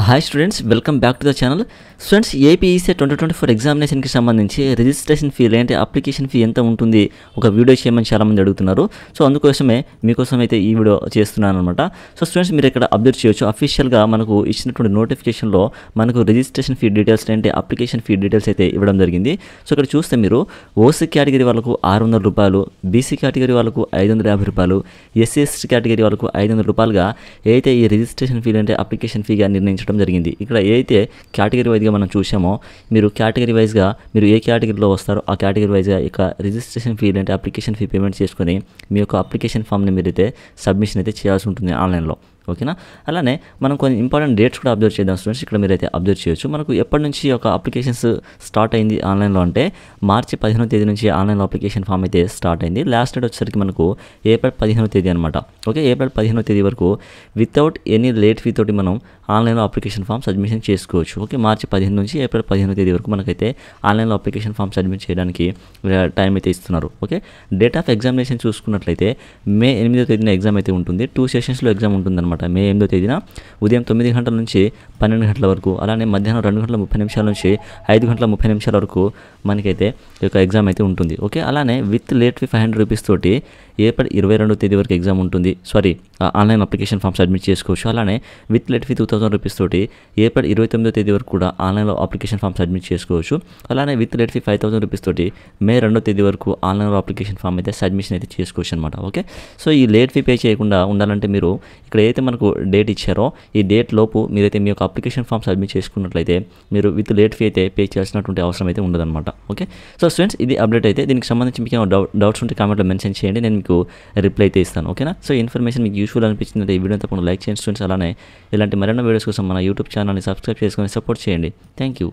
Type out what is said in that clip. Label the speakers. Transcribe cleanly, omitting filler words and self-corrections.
Speaker 1: Hi students, welcome back to the channel. Students, APEC 2024 ఎగ్జామినేషన్కి సంబంధించి registration fee అంటే application fee ఎంత ఉంటుంది ఒక వీడియో చేయమని చాలామంది అడుగుతున్నారు. సో అందుకోసమే మీకోసం అయితే ఈ వీడియో చేస్తున్నాను అనమాట. సో స్టూడెంట్స్, మీరు ఇక్కడ అబ్జర్వ్ చేయొచ్చు, అఫీషియల్గా మనకు ఇచ్చినటువంటి నోటిఫికేషన్లో మనకు రిజిస్ట్రేషన్ ఫీ డీటెయిల్స్ అంటే అప్లికేషన్ ఫీ డీటెయిల్స్ అయితే ఇవ్వడం జరిగింది. సో ఇక్కడ చూస్తే మీరు ఓసీ కేటగిరీ వాళ్ళకు 600 రూపాయలు, బీసీ కేటగిరీ వాళ్ళకు 550 రూపాయలు, ఎస్సీ ఎస్టీ కేటగిరీ వాళ్ళకు 500 రూపాయలుగా అయితే ఈ రిజిస్ట్రేషన్ ఫీ అంటే అప్లికేషన్ ఫీగా నిర్ణయించడం జరిగింది. ఇక్కడ ఏదైతే కేటగిరీ వైజ్గా మనం చూసామో, మీరు కేటగిరీ వైజ్గా మీరు ఏ కేటగిరీలో వస్తారో ఆ కేటగిరీ వైజ్గా ఇక రిజిస్ట్రేషన్ ఫీ అంటే అప్లికేషన్ ఫీ పేమెంట్ చేసుకొని మీ యొక్క అప్లికేషన్ ఫామ్ని మీరైతే సబ్మిషన్ అయితే చేయాల్సి ఉంటుంది ఆన్లైన్లో. ఓకేనా? అలానే మనం కొన్ని ఇంపార్టెంట్ డేట్స్ కూడా అబ్జర్వ్ చేద్దాం స్టూడెంట్స్. ఇక్కడ మీరైతే అబ్జర్వ్ చేయొచ్చు, మనకు ఎప్పటి నుంచి ఒక అప్లికేషన్స్ స్టార్ట్ అయింది ఆన్లైన్లో అంటే మార్చి 15వ తేదీ నుంచి ఆన్లైన్లో అప్లికేషన్ ఫామ్ అయితే స్టార్ట్ అయింది. లాస్ట్ డేట్ వచ్చేసరికి మనకు ఏప్రిల్ 15వ తేదీ అనమాట. ఓకే, ఏప్రిల్ 15వ తేదీ వరకు వితౌట్ ఎనీ లేట్ ఫీ తోటి మనం ఆన్లైన్లో అప్లికేషన్ ఫామ్ సబ్మిషన్ చేసుకోవచ్చు. ఓకే, మార్చి 15 నుంచి ఏప్రిల్ 15వ తేదీ వరకు మనకైతే ఆన్లైన్లో అప్లికేషన్ ఫామ్ సబ్మిట్ చేయడానికి టైం అయితే ఇస్తున్నారు. ఓకే, డేట్ ఆఫ్ ఎగ్జామినేషన్ చూసుకున్నట్లయితే మే 8వ తేదీన ఎగ్జామ్ అయితే ఉంటుంది. 2 సెషన్స్లో ఎగ్జామ్ ఉంటుంది. మే 8వ తేదీన ఉదయం 9 గంటల నుంచి 12 గంటల వరకు, అలానే మధ్యాహ్నం 2 గంటల 30 నిమిషాల నుంచి 5 గంటల 30 నిమిషాల వరకు మనకైతే ఈ యొక్క ఎగ్జామ్ అయితే ఉంటుంది. ఓకే, అలానే విత్ లేట్ ఫీ 500 రూపీస్ తోటి ఏప్రిల్ 22వ తేదీ వరకు ఎగ్జామ్ ఉంటుంది. ఆన్లైన్ అప్లికేషన్ ఫామ్ సబ్మిట్ చేసుకోవచ్చు. అలానే విత్ లేట్ ఫీ 2000 రూపీస్ తోటి ఏప్రిల్ 29వ తేదీ వరకు కూడా ఆన్లైన్లో అప్లికేషన్ ఫామ్ సబ్మిట్ చేసుకోవచ్చు. అలానే విత్ లేట్ ఫీ 5000 రూపీస్ తోటి మే 2వ తేదీ వరకు ఆన్లైన్లో అప్లికేషన్ ఫామ్ అయితే సబ్మిషన్ అయితే చేసుకోవచ్చు అనమాట. ఓకే, సో ఈ లేట్ ఫీ పే చేయకుండా ఉండాలంటే మీరు ఇక్కడ ఏదైతే మనకు డేట్ ఇచ్చారో ఈ డేట్ లోపు మీరైతే మీ యొక్క అప్లికేషన్ ఫామ్ సబ్మిట్ చేసుకున్నట్లయితే మీరు విత్ లేట్ ఫీ అయితే పే చేయాల్సినటువంటి అవసరం అయితే ఉండదన్నమాట. ఓకే, సో స్టూడెంట్స్, ఇది అప్డేట్ అయితే. దీనికి సంబంధించి మీకు డౌట్స్ ఉంటే కామెంట్లో మెన్షన్ చేయండి, నేను మీకు రిప్లై అయితే ఇస్తాను. ఓకేనా? సో ఇన్ఫర్మేషన్ మీకు యూస్ఫుల్ అనిపించిందంటే ఈ వీడియో తప్పకుండా లైక్ చేయండి స్టూడెంట్స్. అలానే ఇలాంటి మరిన్ని వీడియోస్ కోసం మన యూట్యూబ్ ఛానల్ని సబ్స్క్రైబ్ చేసుకొని సపోర్ట్ చేయండి. Thank you.